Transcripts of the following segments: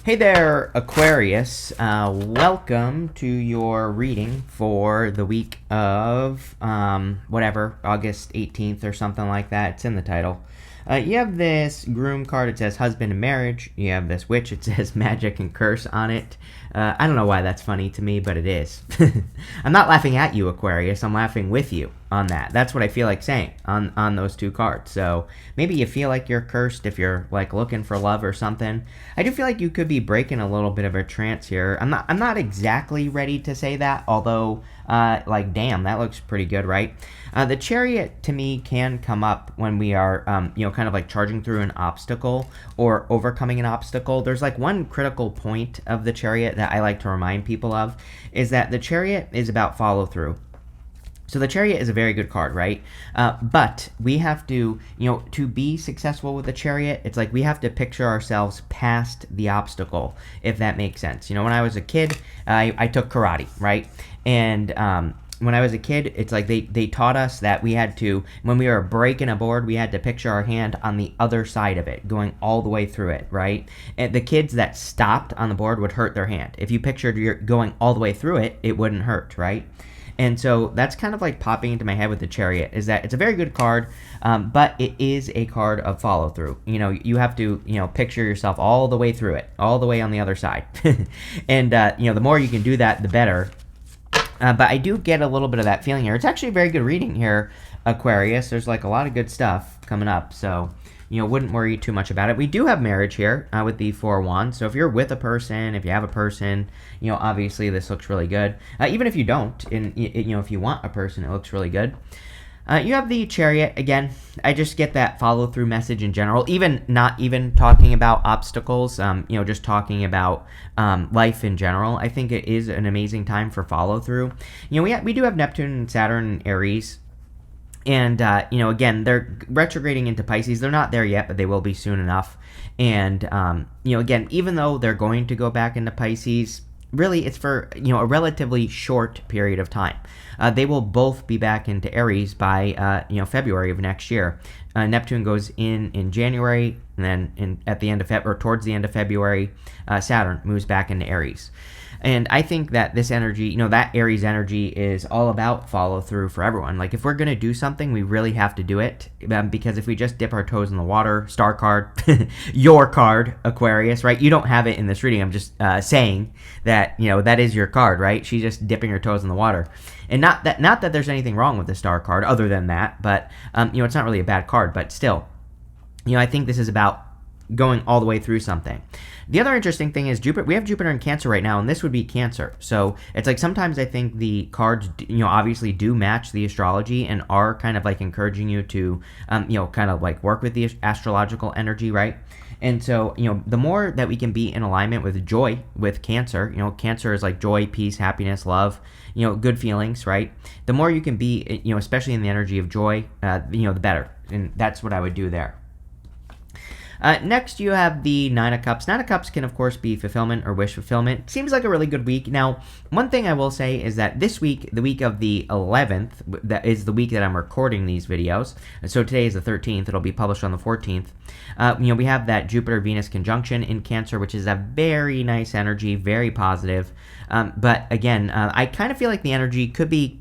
Hey there, Aquarius. Welcome to your reading for the week of whatever, August 18th or something like that. It's in the title. You have this groom card. It says husband and marriage. You have this witch. It says magic and curse on it. I don't know why that's funny to me, but it is. I'm not laughing at you, Aquarius. I'm laughing with you on that. That's what I feel like saying on those two cards. So maybe you feel like you're cursed if you're like looking for love or something. I do feel like you could be breaking a little bit of a trance here. I'm not exactly ready to say that, although like damn, that looks pretty good, right? The Chariot to me can come up when we are kind of like charging through an obstacle or overcoming an obstacle. There's like one critical point of the Chariot that I like to remind people of, is that the Chariot is about follow through. So the Chariot is a very good card, right? But we have to, to be successful with the Chariot, it's like we have to picture ourselves past the obstacle, if that makes sense. When I was a kid, I took karate, right? And when I was a kid, it's like they taught us that we had to, when we were breaking a board, we had to picture our hand on the other side of it, going all the way through it, right? And the kids that stopped on the board would hurt their hand. If you pictured you're going all the way through it, it wouldn't hurt, right? And so that's kind of like popping into my head with the Chariot, is that it's a very good card, but it is a card of follow through. You have to, picture yourself all the way through it, all the way on the other side. And, the more you can do that, the better. But I do get a little bit of that feeling here. It's actually a very good reading here, Aquarius. There's like a lot of good stuff coming up, so wouldn't worry too much about it. We do have marriage here with the Four Wands. So if you're with a person, if you have a person, obviously this looks really good. Even if you don't, and if you want a person, it looks really good. You have the Chariot. Again, I just get that follow-through message in general, not even talking about obstacles, just talking about life in general. I think it is an amazing time for follow-through. We do have Neptune and Saturn and Aries. And, again, they're retrograding into Pisces. They're not there yet, but they will be soon enough. And, again, even though they're going to go back into Pisces, really it's for, a relatively short period of time. They will both be back into Aries by, February of next year. Neptune goes in January, and then at the end of towards the end of February, Saturn moves back into Aries. And I think that this energy, that Aries energy is all about follow through for everyone. Like if we're going to do something, we really have to do it. Because if we just dip our toes in the water, star card, your card, Aquarius, right? You don't have it in this reading. I'm just saying that, that is your card, right? She's just dipping her toes in the water. And not that there's anything wrong with the star card other than that, but, it's not really a bad card, but still, I think this is about going all the way through something. The other interesting thing is Jupiter. We have Jupiter in Cancer right now, and this would be Cancer. So it's like sometimes I think the cards, obviously do match the astrology and are kind of like encouraging you to, kind of like work with the astrological energy, right? And so, the more that we can be in alignment with joy, with Cancer, Cancer is like joy, peace, happiness, love, good feelings, right? The more you can be, especially in the energy of joy, the better. And that's what I would do there. Next, you have the Nine of Cups. Nine of Cups can, of course, be fulfillment or wish fulfillment. Seems like a really good week. Now, one thing I will say is that this week, the week of the 11th, that is the week that I'm recording these videos. So today is the 13th. It'll be published on the 14th. We have that Jupiter-Venus conjunction in Cancer, which is a very nice energy, very positive. But again, I kind of feel like the energy could be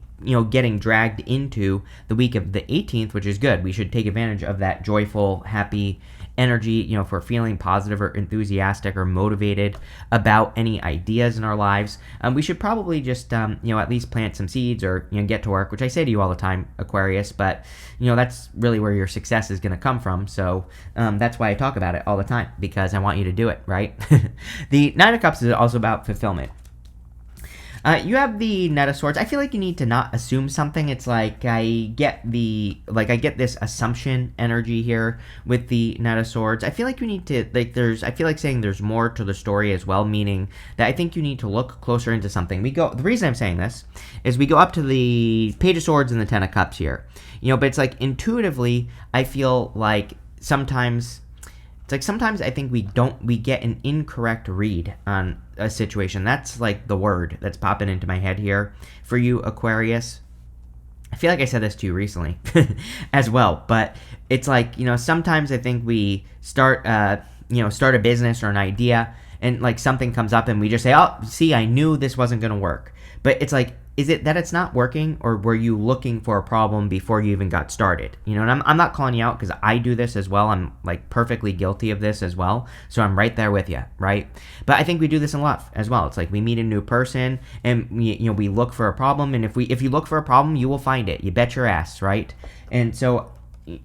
getting dragged into the week of the 18th, which is good. We should take advantage of that joyful, happy energy, if we're feeling positive or enthusiastic or motivated about any ideas in our lives. We should probably just, at least plant some seeds or, get to work, which I say to you all the time, Aquarius, but, that's really where your success is going to come from. So that's why I talk about it all the time, because I want you to do it, right? The Nine of Cups is also about fulfillment. You have the Knight of Swords. I feel like you need to not assume something. It's like I get this assumption energy here with the Knight of Swords. I feel like you need to, I feel like saying there's more to the story as well, meaning that I think you need to look closer into something. The reason I'm saying this is we go up to the Page of Swords and the Ten of Cups here. But it's like intuitively, I feel like sometimes I think we get an incorrect read on a situation. That's like the word that's popping into my head here for you, Aquarius. I feel like I said this to you recently as well, but it's like, sometimes I think we start a business or an idea and like something comes up and we just say, oh, see, I knew this wasn't going to work. But it's like, is it that it's not working, or were you looking for a problem before you even got started? And I'm not calling you out because I do this as well. I'm like perfectly guilty of this as well. So I'm right there with you, right? But I think we do this in love as well. It's like we meet a new person and we look for a problem. And if you look for a problem, you will find it. You bet your ass, right? And so,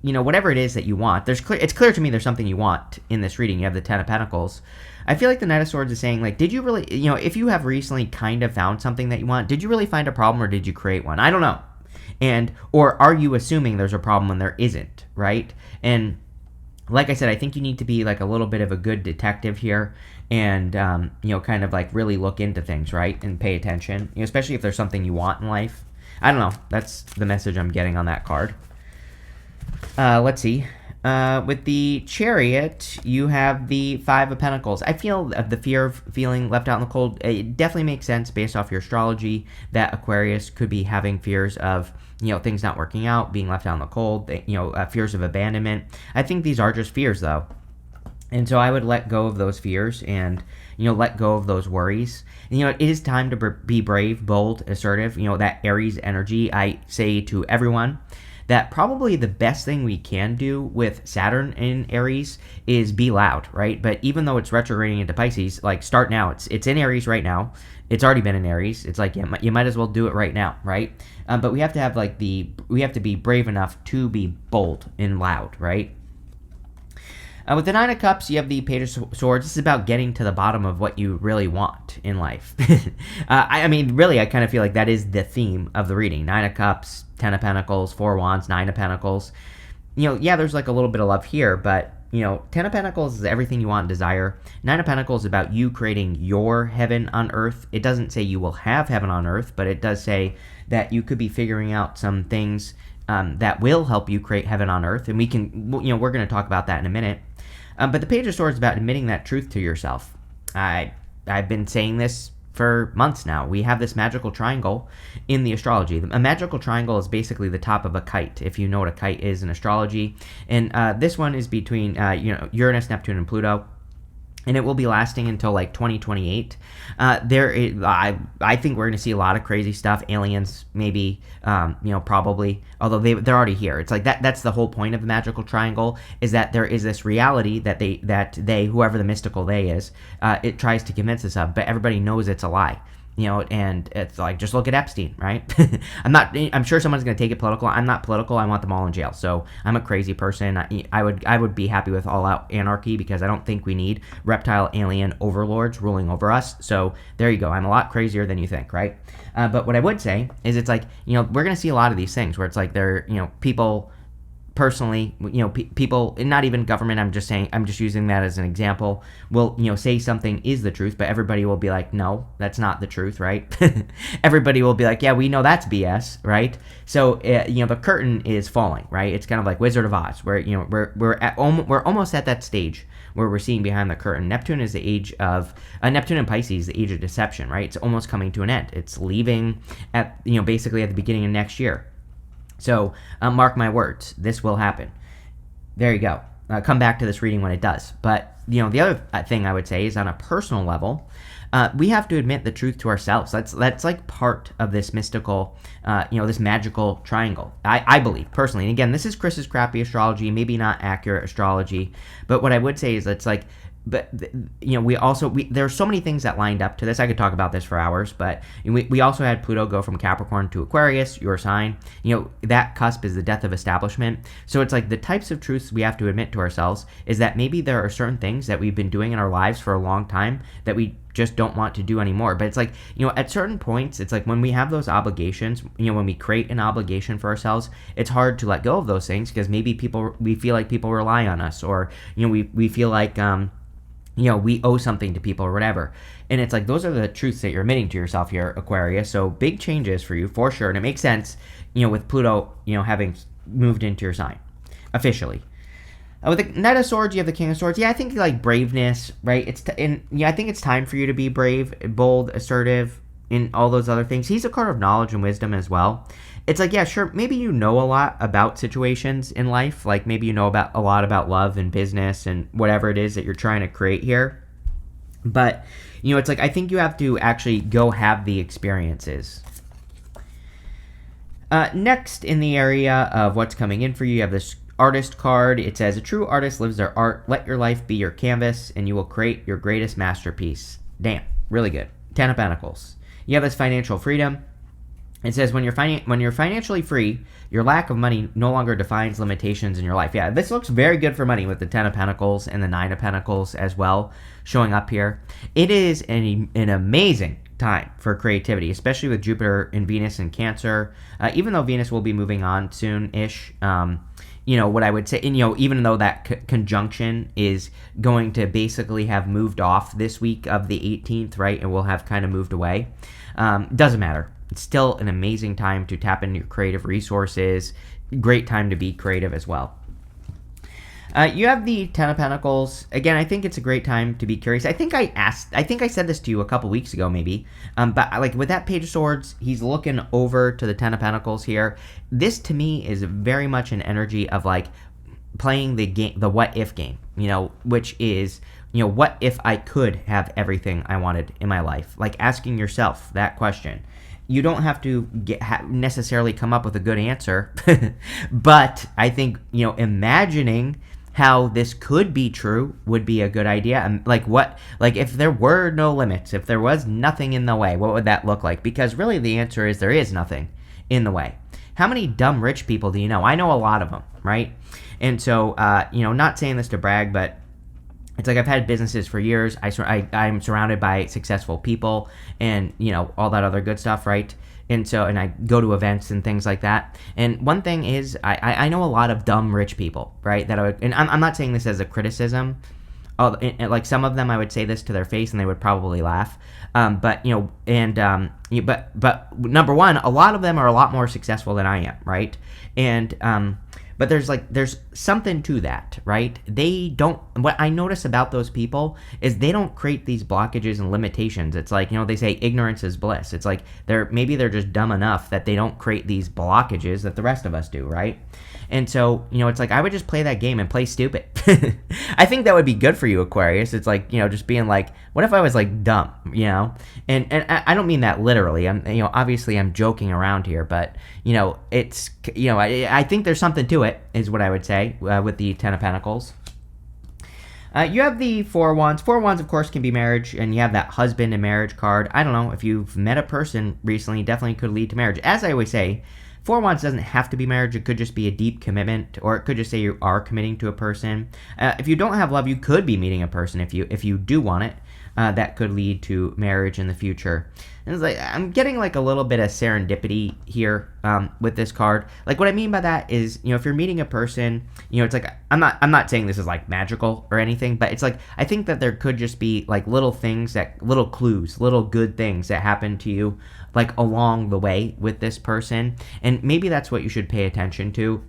whatever it is that you want, it's clear to me there's something you want in this reading. You have the Ten of Pentacles. I feel like the Knight of Swords is saying, like, did you really, if you have recently kind of found something that you want, did you really find a problem or did you create one? I don't know. Or are you assuming there's a problem when there isn't, right? And like I said, I think you need to be like a little bit of a good detective here and, kind of like really look into things, right? And pay attention, especially if there's something you want in life. I don't know. That's the message I'm getting on that card. Let's see. With the Chariot, you have the Five of Pentacles. I feel the fear of feeling left out in the cold. It definitely makes sense based off your astrology that Aquarius could be having fears of, things not working out, being left out in the cold, fears of abandonment. I think these are just fears, though. And so I would let go of those fears and, let go of those worries. And, it is time to be brave, bold, assertive. That Aries energy, I say to everyone, that probably the best thing we can do with Saturn in Aries is be loud, right? But even though it's retrograding into Pisces, like start now. It's in Aries right now. It's already been in Aries. It's like you might as well do it right now, right? But we have to have we have to be brave enough to be bold and loud, right? With the Nine of Cups, you have the Page of Swords. This is about getting to the bottom of what you really want in life. Really, I kind of feel like that is the theme of the reading. Nine of Cups, Ten of Pentacles, Four of Wands, Nine of Pentacles. There's like a little bit of love here, but, Ten of Pentacles is everything you want and desire. Nine of Pentacles is about you creating your heaven on earth. It doesn't say you will have heaven on earth, but it does say that you could be figuring out some things that will help you create heaven on earth. And we're going to talk about that in a minute. But the Page of Swords is about admitting that truth to yourself. I've been saying this for months now. We have this magical triangle in the astrology. A magical triangle is basically the top of a kite, if you know what a kite is in astrology. And this one is between Uranus, Neptune, and Pluto. And it will be lasting until like 2028. I think we're going to see a lot of crazy stuff. Aliens, maybe, probably. Although they're already here. It's like that's the whole point of the magical triangle, is that there is this reality that they whoever the mystical they is, it tries to convince us of, but everybody knows it's a lie. And it's like, just look at Epstein, right? I'm sure someone's going to take it political. I'm not political. I want them all in jail. So I'm a crazy person. I would be happy with all out anarchy because I don't think we need reptile alien overlords ruling over us. So there you go. I'm a lot crazier than you think, right? But what I would say is it's like, we're going to see a lot of these things where it's like they're, people personally, people, and not even government, I'm just using that as an example, will, say something is the truth, but everybody will be like, no, that's not the truth, right? Everybody will be like, yeah, we know that's BS, right? So, the curtain is falling, right? It's kind of like Wizard of Oz, where, we're almost at that stage where we're seeing behind the curtain. Neptune is the age of, Neptune and Pisces, the age of deception, right? It's almost coming to an end. It's leaving at, basically at the beginning of next year. So, mark my words, this will happen. There you go. Come back to this reading when it does. But, the other thing I would say is on a personal level, we have to admit the truth to ourselves. That's like part of this mystical, this magical triangle, I believe, personally. And again, this is Chris's crappy astrology, maybe not accurate astrology. But what I would say is it's like, but there are so many things that lined up to this. I could talk about this for hours, but we also had Pluto go from Capricorn to Aquarius, your sign. That cusp is the death of establishment. So it's like the types of truths we have to admit to ourselves is that maybe there are certain things that we've been doing in our lives for a long time that we just don't want to do anymore. But it's like, at certain points, it's like when we have those obligations, when we create an obligation for ourselves, it's hard to let go of those things because maybe we feel like people rely on us, or, we feel like, we owe something to people or whatever. And it's like, those are the truths that you're admitting to yourself here, Aquarius. So big changes for you for sure. And it makes sense, with Pluto, having moved into your sign officially. With the Knight of Swords, you have the King of Swords. Yeah, I think like braveness, right? I think it's time for you to be brave, bold, assertive, and all those other things. He's a card of knowledge and wisdom as well. It's like, yeah, sure, maybe you know a lot about situations in life. Like maybe you know a lot about love and business and whatever it is that you're trying to create here. But, it's like I think you have to actually go have the experiences. Next, in the area of what's coming in for you, you have this artist card. It says, a true artist lives their art. Let your life be your canvas, and you will create your greatest masterpiece. Damn, really good. 10 of Pentacles. You have this financial freedom. It says, when you're financially free, your lack of money no longer defines limitations in your life. Yeah, this looks very good for money with the 10 of Pentacles and the 9 of Pentacles as well showing up here. It is an amazing time for creativity, especially with Jupiter and Venus in Cancer. Even though Venus will be moving on soon-ish, what I would say, and even though that conjunction is going to basically have moved off this week of the 18th, right, and will have kind of moved away, doesn't matter. It's still an amazing time to tap into your creative resources. Great time to be creative as well. You have the 10 of Pentacles. Again, I think it's a great time to be curious. I think I said this to you a couple weeks ago, maybe. But like with that Page of Swords, he's looking over to the 10 of Pentacles here. This to me is very much an energy of like playing the game, the what if game, which is, what if I could have everything I wanted in my life? Like asking yourself that question. You don't have to necessarily come up with a good answer, but I think, imagining how this could be true would be a good idea. And like if there were no limits, if there was nothing in the way, what would that look like? Because really the answer is there is nothing in the way. How many dumb rich people do you know? I know a lot of them, right? And so, not saying this to brag, but it's like I've had businesses for years. I'm surrounded by successful people and, all that other good stuff, right? And I go to events and things like that. And one thing is I know a lot of dumb rich people, right? And I'm not saying this as a criticism. Like some of them I would say this to their face and they would probably laugh. But number one, a lot of them are a lot more successful than I am, right? And but there's something to that, right? What I notice about those people is they don't create these blockages and limitations. It's like, they say ignorance is bliss. It's like maybe they're just dumb enough that they don't create these blockages that the rest of us do, right? And so, it's like I would just play that game and play stupid. I think that would be good for you, Aquarius. It's like, just being like, what if I was like dumb, And I don't mean that literally. Obviously I'm joking around here, but, it's, I think there's something to it, is what I would say with the 10 of Pentacles. You have the 4 of Wands. 4 of Wands, of course, can be marriage, and you have that husband and marriage card. I don't know, if you've met a person recently, definitely could lead to marriage. As I always say, 4 of Wands doesn't have to be marriage. It could just be a deep commitment, or it could just say you are committing to a person. If you don't have love, you could be meeting a person if you do want it. That could lead to marriage in the future. And it's like I'm getting like a little bit of serendipity here with this card. Like what I mean by that is, if you're meeting a person, it's like I'm not saying this is like magical or anything, but it's like I think that there could just be like little things, little clues, little good things that happen to you like along the way with this person, and maybe that's what you should pay attention to.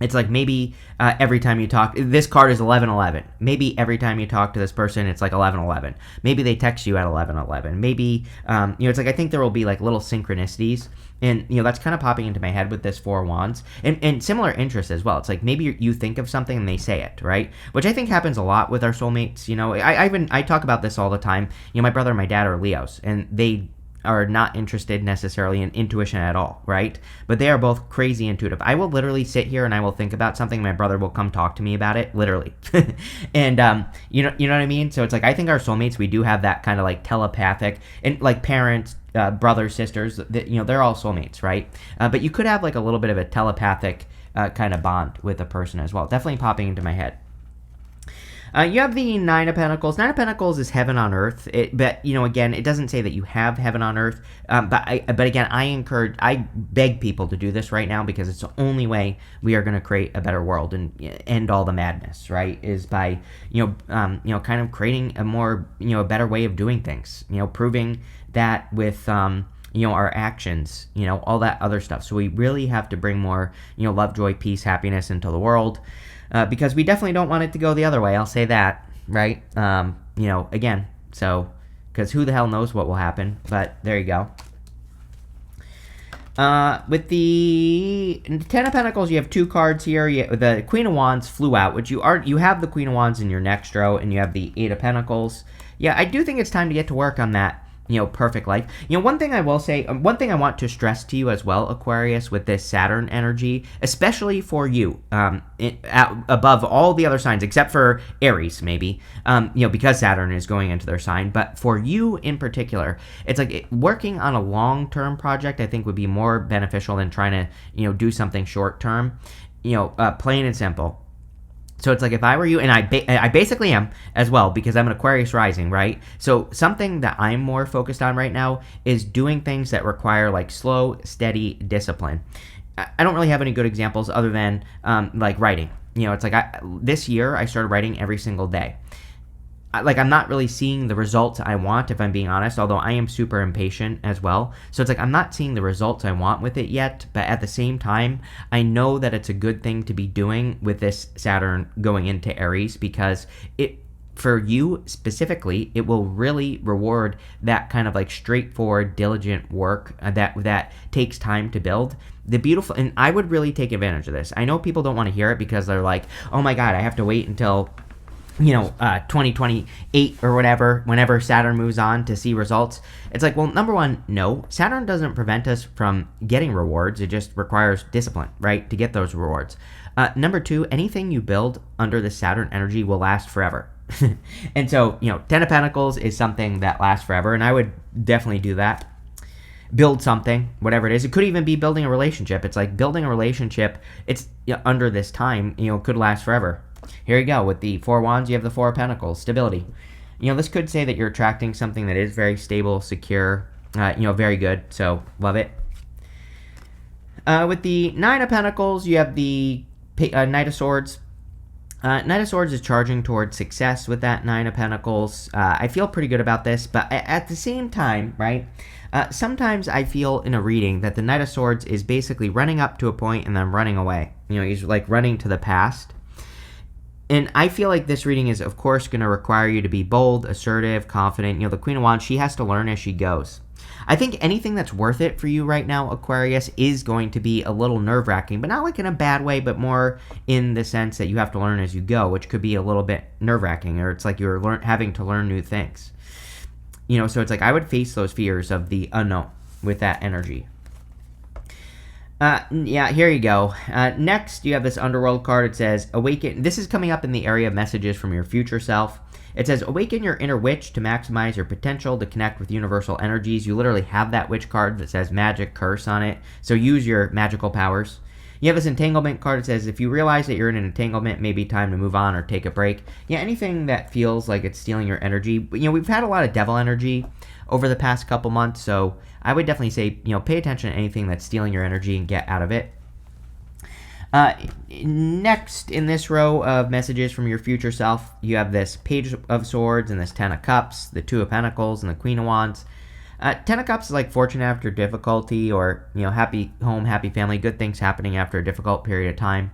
It's like maybe every time you talk, this card is 1111. Maybe every time you talk to this person, it's like 1111. Maybe they text you at 1111. Maybe, it's like I think there will be like little synchronicities. And, that's kind of popping into my head with this 4 of Wands. And similar interests as well. It's like maybe you think of something and they say it, right? Which I think happens a lot with our soulmates. I talk about this all the time. My brother and my dad are Leos, and they are not interested necessarily in intuition at all, right? But they are both crazy intuitive. I will literally sit here and I will think about something. My brother will come talk to me about it, literally. And you know what I mean? So it's like I think our soulmates, we do have that kind of like telepathic, and like parents, brothers, sisters, they're all soulmates, right? But you could have like a little bit of a telepathic kind of bond with a person as well. Definitely popping into my head. You have the 9 of Pentacles. 9 of Pentacles is heaven on earth. But again, it doesn't say that you have heaven on earth. But again, I beg people to do this right now, because it's the only way we are going to create a better world and end all the madness, right? Is by, kind of creating a more, a better way of doing things, proving that with, our actions, all that other stuff. So we really have to bring more, love, joy, peace, happiness into the world. Because we definitely don't want it to go the other way. I'll say that, right? Again, so, because who the hell knows what will happen, but there you go. With the 10 of Pentacles, you have 2 cards here. The Queen of Wands flew out, which you have the Queen of Wands in your next row, and you have the 8 of Pentacles Yeah, I do think it's time to get to work on that, perfect life. One thing I will say, one thing I want to stress to you as well, Aquarius, with this Saturn energy, especially for you, above all the other signs, except for Aries, maybe, because Saturn is going into their sign. But for you in particular, it's like working on a long-term project, I think, would be more beneficial than trying to, do something short-term, plain and simple. So it's like if I were you, and I basically am as well, because I'm an Aquarius rising, right? So something that I'm more focused on right now is doing things that require like slow, steady discipline. I don't really have any good examples other than like writing. It's like this year I started writing every single day. I'm not really seeing the results I want, if I'm being honest, although I am super impatient as well. So it's like I'm not seeing the results I want with it yet, but at the same time, I know that it's a good thing to be doing with this Saturn going into Aries, because for you specifically, it will really reward that kind of like straightforward, diligent work that takes time to build. And I would really take advantage of this. I know people don't want to hear it because they're like, oh my God, I have to wait until 2028 or whatever, whenever Saturn moves on to see results. It's like, well, number one, no, Saturn doesn't prevent us from getting rewards. It just requires discipline, right, to get those rewards. Number two, anything you build under the Saturn energy will last forever. And so, Ten of Pentacles is something that lasts forever, and I would definitely do that. Build something, whatever it is. It could even be building a relationship. It's like building a relationship, it's under this time, could last forever. Here you go. With the Four Wands, you have the Four of Pentacles, stability. This could say that you're attracting something that is very stable, secure, very good. So, love it. With the Nine of Pentacles, you have the Knight of Swords. Knight of Swords is charging towards success with that Nine of Pentacles. I feel pretty good about this, but at the same time, right, sometimes I feel in a reading that the Knight of Swords is basically running up to a point and then running away. He's like running to the past. And I feel like this reading is, of course, going to require you to be bold, assertive, confident. The Queen of Wands, she has to learn as she goes. I think anything that's worth it for you right now, Aquarius, is going to be a little nerve-wracking, but not like in a bad way, but more in the sense that you have to learn as you go, which could be a little bit nerve-wracking, or it's like you're having to learn new things. So it's like I would face those fears of the unknown with that energy. Yeah, here you go. Next, you have this Underworld card. It says, awaken. This is coming up in the area of messages from your future self. It says, awaken your inner witch to maximize your potential to connect with universal energies. You literally have that witch card that says magic curse on it. So use your magical powers. You have this entanglement card. It says, if you realize that you're in an entanglement, maybe time to move on or take a break. Yeah, anything that feels like it's stealing your energy. But, we've had a lot of devil energy over the past couple months, so I would definitely say, pay attention to anything that's stealing your energy and get out of it. Next, in this row of messages from your future self, you have this Page of Swords and this Ten of Cups, the Two of Pentacles, and the Queen of Wands. Ten of Cups is like fortune after difficulty, or, happy home, happy family, good things happening after a difficult period of time.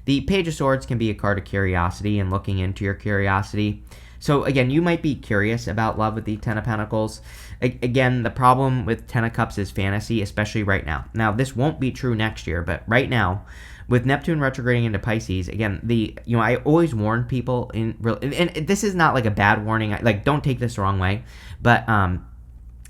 The Page of Swords can be a card of curiosity and looking into your curiosity. So again, you might be curious about love with the Ten of Pentacles. Again, the problem with Ten of Cups is fantasy, especially right now. Now, this won't be true next year, but right now, with Neptune retrograding into Pisces, again, I always warn people and this is not like a bad warning. Like, don't take this the wrong way, but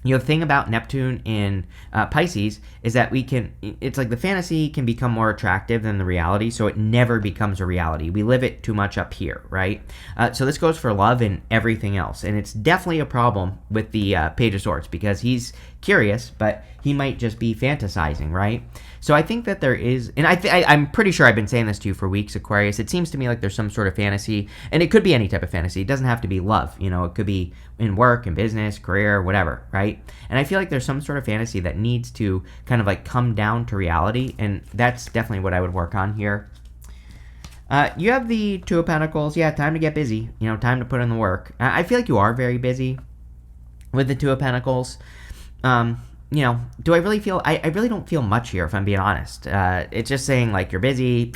the thing about Neptune in Pisces is that it's like the fantasy can become more attractive than the reality, so it never becomes a reality. We live it too much up here, right? So this goes for love and everything else, and it's definitely a problem with the Page of Swords, because he's curious, but he might just be fantasizing, right? So I think that there is, and I'm pretty sure I've been saying this to you for weeks, Aquarius. It seems to me like there's some sort of fantasy, and it could be any type of fantasy. It doesn't have to be love, it could be in work, in business, career, whatever, right? And I feel like there's some sort of fantasy that needs to kind of like come down to reality, and that's definitely what I would work on here. You have the Two of Pentacles. Yeah, time to get busy, time to put in the work. I feel like you are very busy with the Two of Pentacles. Do I really feel, I really don't feel much here, if I'm being honest. It's just saying, like, you're busy.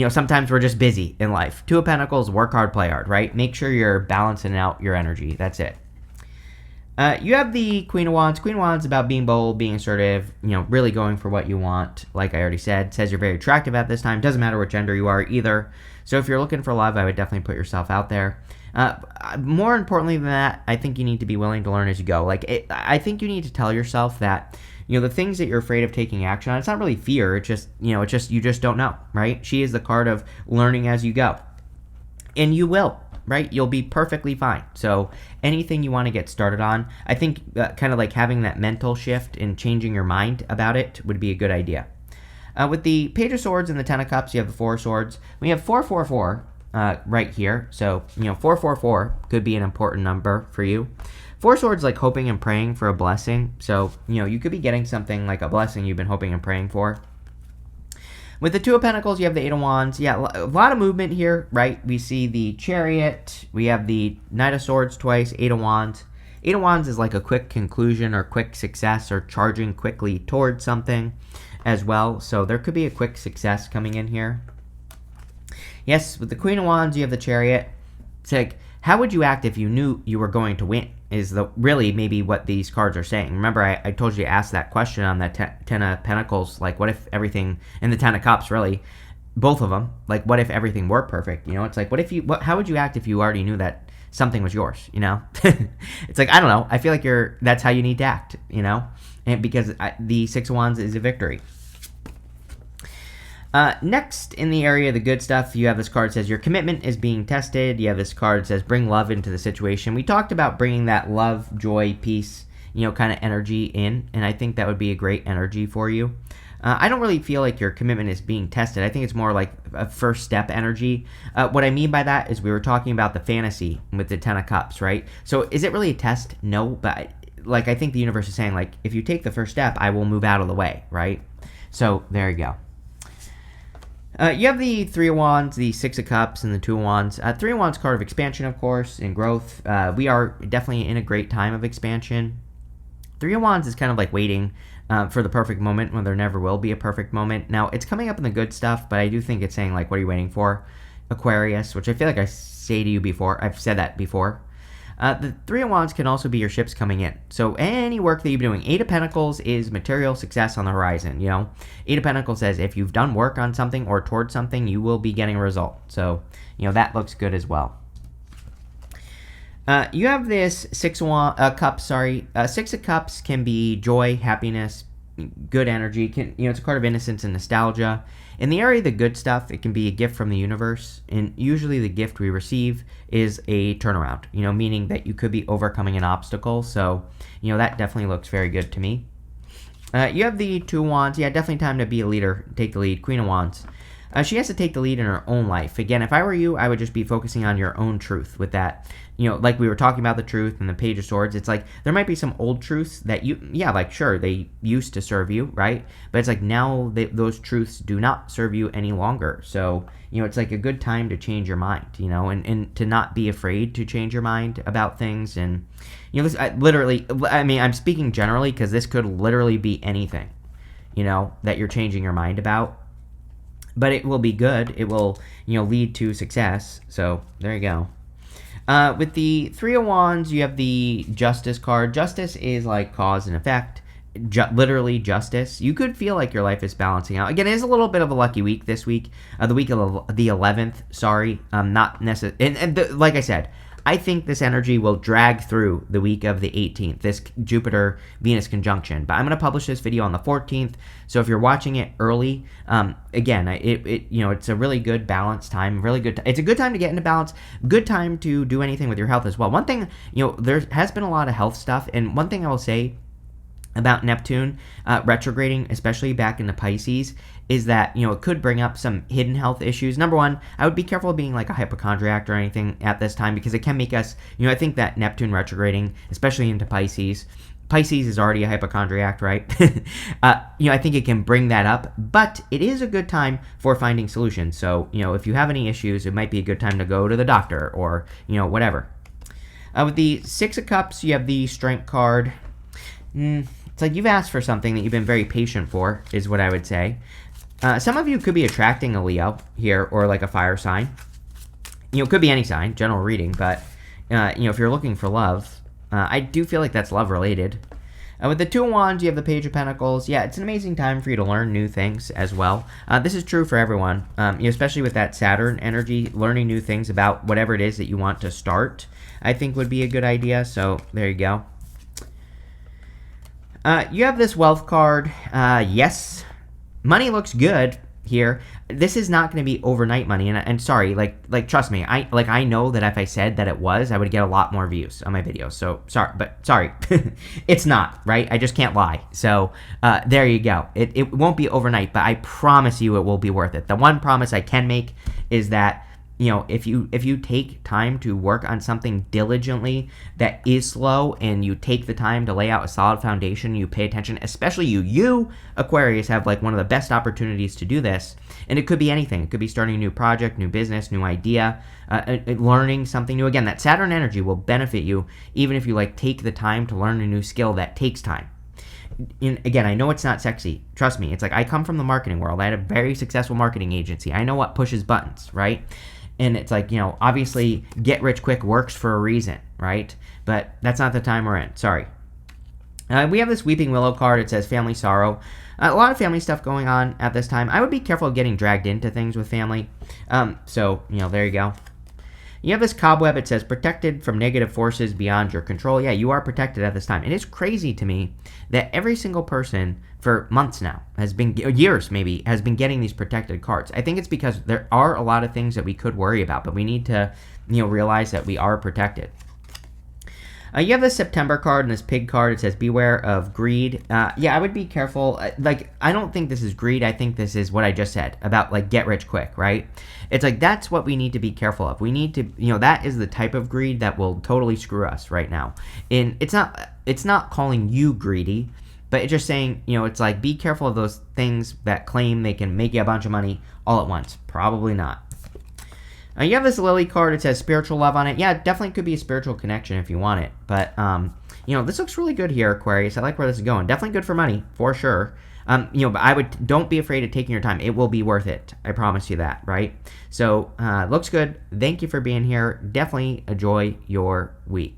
Sometimes we're just busy in life. Two of Pentacles, work hard, play hard, right? Make sure you're balancing out your energy. That's it. You have the Queen of Wands. Queen of Wands is about being bold, being assertive, really going for what you want. Like I already said, says you're very attractive at this time. Doesn't matter what gender you are either. So if you're looking for love, I would definitely put yourself out there. More importantly than that, I think you need to be willing to learn as you go. I think you need to tell yourself that, the things that you're afraid of taking action on, it's not really fear. It's just, you just don't know, right? She is the card of learning as you go. And you will. Right? You'll be perfectly fine. So anything you want to get started on, I think kind of like having that mental shift and changing your mind about it would be a good idea. With the Page of Swords and the Ten of Cups, you have the Four of Swords. We have 444 right here. So, 444 could be an important number for you. Four Swords, like hoping and praying for a blessing. So, you could be getting something like a blessing you've been hoping and praying for. With the Two of Pentacles, you have the Eight of Wands. Yeah, a lot of movement here, right? We see the Chariot. We have the Knight of Swords twice, Eight of Wands. Eight of Wands is like a quick conclusion or quick success or charging quickly towards something as well. So there could be a quick success coming in here. Yes, with the Queen of Wands, you have the Chariot. It's like, how would you act if you knew you were going to win? Is really maybe what these cards are saying. Remember, I told you to ask that question on that Ten of Pentacles, like what if everything, and the Ten of Cups, really, both of them, like what if everything were perfect? It's like, how would you act if you already knew that something was yours, It's like, I don't know. I feel like that's how you need to act, and because the Six of Wands is a victory. Next, in the area of the good stuff, you have this card that says your commitment is being tested. You have this card that says bring love into the situation. We talked about bringing that love, joy, peace, kind of energy in, and I think that would be a great energy for you. I don't really feel like your commitment is being tested. I think it's more like a first step energy. What I mean by that is we were talking about the fantasy with the Ten of Cups, right? So is it really a test? No, but I think the universe is saying, if you take the first step, I will move out of the way, right? So there you go. You have the Three of Wands, the Six of Cups, and the Two of Wands. Three of Wands, card of expansion, of course, and growth. We are definitely in a great time of expansion. Three of Wands is kind of like waiting for the perfect moment when there never will be a perfect moment. Now, it's coming up in the good stuff, but I do think it's saying, what are you waiting for? Aquarius, which I feel like I say to you before. I've said that before. The Three of Wands can also be your ships coming in. So any work that you've been doing. Eight of Pentacles is material success on the horizon, Eight of Pentacles says if you've done work on something or towards something, you will be getting a result. So, that looks good as well. You have this Six of Cups, Six of Cups can be joy, happiness, good energy. It's a card of innocence and nostalgia. In the area of the good stuff, it can be a gift from the universe, and usually the gift we receive is a turnaround, meaning that you could be overcoming an obstacle. So, that definitely looks very good to me. You have the Two of Wands. Yeah, definitely time to be a leader, take the lead. Queen of Wands. She has to take the lead in her own life. Again, if I were you, I would just be focusing on your own truth with that. Like we were talking about the truth and the Page of Swords, it's like there might be some old truths that sure, they used to serve you, right? But it's like now those truths do not serve you any longer. So, it's like a good time to change your mind, and to not be afraid to change your mind about things. And, this I'm speaking generally because this could literally be anything, that you're changing your mind about. But it will be good. It will, lead to success. So there you go. With the Three of Wands, you have the Justice card. Justice is like cause and effect. Literally justice. You could feel like your life is balancing out. Again, it is a little bit of a lucky week this week. The week of the 11th. Sorry. Not necessarily. Like I said, I think this energy will drag through the week of the 18th, this Jupiter-Venus conjunction. But I'm going to publish this video on the 14th, so if you're watching it early, again, it's a really good balanced time, really good. It's a good time to get into balance, good time to do anything with your health as well. One thing, there has been a lot of health stuff, and one thing I will say about Neptune retrograding, especially back into Pisces, is that, it could bring up some hidden health issues. Number one, I would be careful of being like a hypochondriac or anything at this time, because it can make us, I think that Neptune retrograding, especially into Pisces is already a hypochondriac, right? I think it can bring that up, but it is a good time for finding solutions. So, if you have any issues, it might be a good time to go to the doctor or, whatever. With the Six of Cups, you have the Strength card. It's like you've asked for something that you've been very patient for, is what I would say. Some of you could be attracting a Leo here, or like a fire sign. It could be any sign, general reading, but, if you're looking for love, I do feel like that's love related. With the Two of Wands, you have the Page of Pentacles. Yeah, it's an amazing time for you to learn new things as well. This is true for everyone, especially with that Saturn energy. Learning new things about whatever it is that you want to start, I think would be a good idea. So there you go. You have this Wealth card. Yes, money looks good here. This is not going to be overnight money, and sorry, like trust me, I know that if I said that it was, I would get a lot more views on my videos. So sorry, it's not, right? I just can't lie. So there you go. It won't be overnight, but I promise you it will be worth it. The one promise I can make is that, if you take time to work on something diligently that is slow, and you take the time to lay out a solid foundation, you pay attention, especially you Aquarius have like one of the best opportunities to do this. And it could be anything. It could be starting a new project, new business, new idea, learning something new. Again, that Saturn energy will benefit you even if you take the time to learn a new skill that takes time. Again, I know it's not sexy. Trust me. It's like I come from the marketing world. I had a very successful marketing agency. I know what pushes buttons, right? And it's like, obviously get rich quick works for a reason, right? But that's not the time we're in. Sorry. We have this Weeping Willow card. It says family sorrow. A lot of family stuff going on at this time. I would be careful of getting dragged into things with family. So, there you go. You have this Cobweb. It says protected from negative forces beyond your control. Yeah, you are protected at this time. It is crazy to me that every single person for months now years maybe, has been getting these protected cards. I think it's because there are a lot of things that we could worry about, but we need to, realize that we are protected. You have this September card and this Pig card. It says beware of greed. Yeah, I would be careful. I don't think this is greed. I think this is what I just said about get rich quick, right? It's that's what we need to be careful of. We need to, that is the type of greed that will totally screw us right now. And it's not calling you greedy, but it's just saying, it's be careful of those things that claim they can make you a bunch of money all at once. Probably not. You have this Lily card. It says spiritual love on it. Yeah, it definitely could be a spiritual connection if you want it. But, this looks really good here, Aquarius. I like where this is going. Definitely good for money, for sure. But don't be afraid of taking your time. It will be worth it. I promise you that, right? So, looks good. Thank you for being here. Definitely enjoy your week.